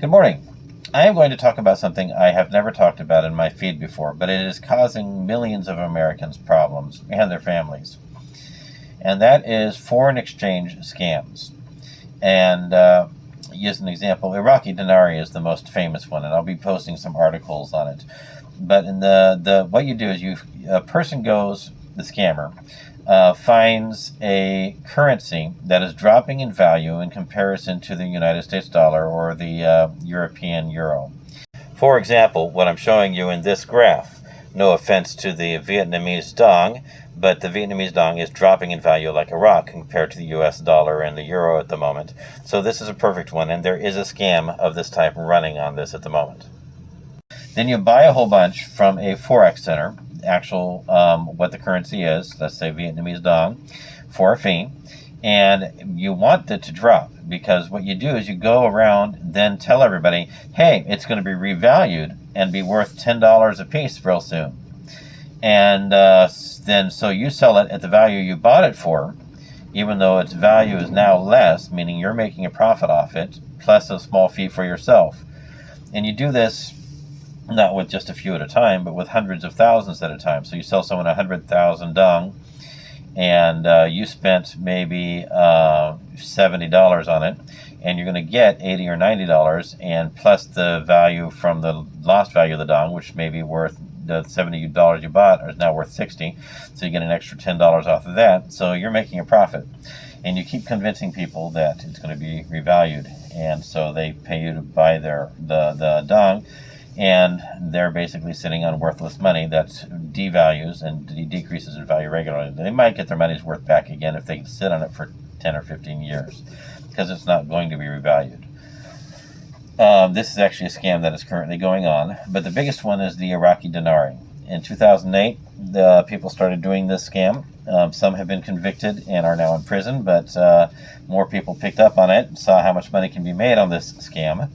Good morning. I am going to talk about something I have never talked about in my feed before, but it is causing millions of Americans problems and their families. And that is foreign exchange scams. And use an example, Iraqi Dinari is the most famous one, and I'll be posting some articles on it. But in the what you do is a person goes, the scammer, finds a currency that is dropping in value in comparison to the United States dollar or the European euro. For example, what I'm showing you in this graph, no offense to the Vietnamese dong, but the Vietnamese dong is dropping in value like a rock compared to the US dollar and the euro at the moment. So this is a perfect one, and there is a scam of this type running on this at the moment. Then you buy a whole bunch from a Forex center, actual what the currency is, let's say Vietnamese dong, for a fee, and you want it to drop, because what you do is you go around, then tell everybody, hey, it's going to be revalued and be worth $10 a piece real soon. And then so you sell it at the value you bought it for, even though its value is now less, meaning you're making a profit off it, plus a small fee for yourself. And you do this not with just a few at a time, but with hundreds of thousands at a time. So you sell someone 100,000 dong, and you spent maybe $70 on it, and you're going to get $80 or $90, and plus the value from the lost value of the dong, which may be worth the $70 you bought is now worth $60, so you get an extra $10 off of that. So you're making a profit, and you keep convincing people that it's going to be revalued, and so they pay you to buy the dong. And they're basically sitting on worthless money that devalues and decreases in value regularly. They might get their money's worth back again if they sit on it for 10 or 15 years, because it's not going to be revalued. This is actually a scam that is currently going on, but the biggest one is the Iraqi Dinari. In 2008, the people started doing this scam. Some have been convicted and are now in prison, but more people picked up on it and saw how much money can be made on this scam,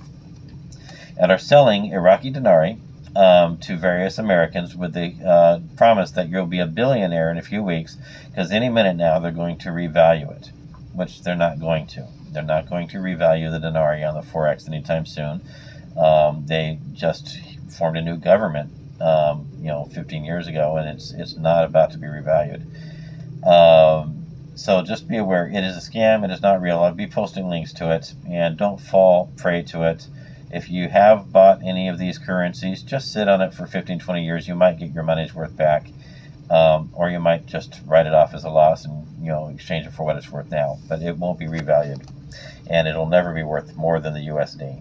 and are selling Iraqi Dinari to various Americans with the promise that you'll be a billionaire in a few weeks, because any minute now they're going to revalue it, which they're not going to. They're not going to revalue the Dinari on the Forex anytime soon. They just formed a new government 15 years ago, and it's not about to be revalued. So just be aware, it is a scam, it is not real. I'll be posting links to it, and don't fall prey to it. If you have bought any of these currencies, just sit on it for 15, 20 years. You might get your money's worth back, or you might just write it off as a loss and exchange it for what it's worth now. But it won't be revalued, and it'll never be worth more than the USD.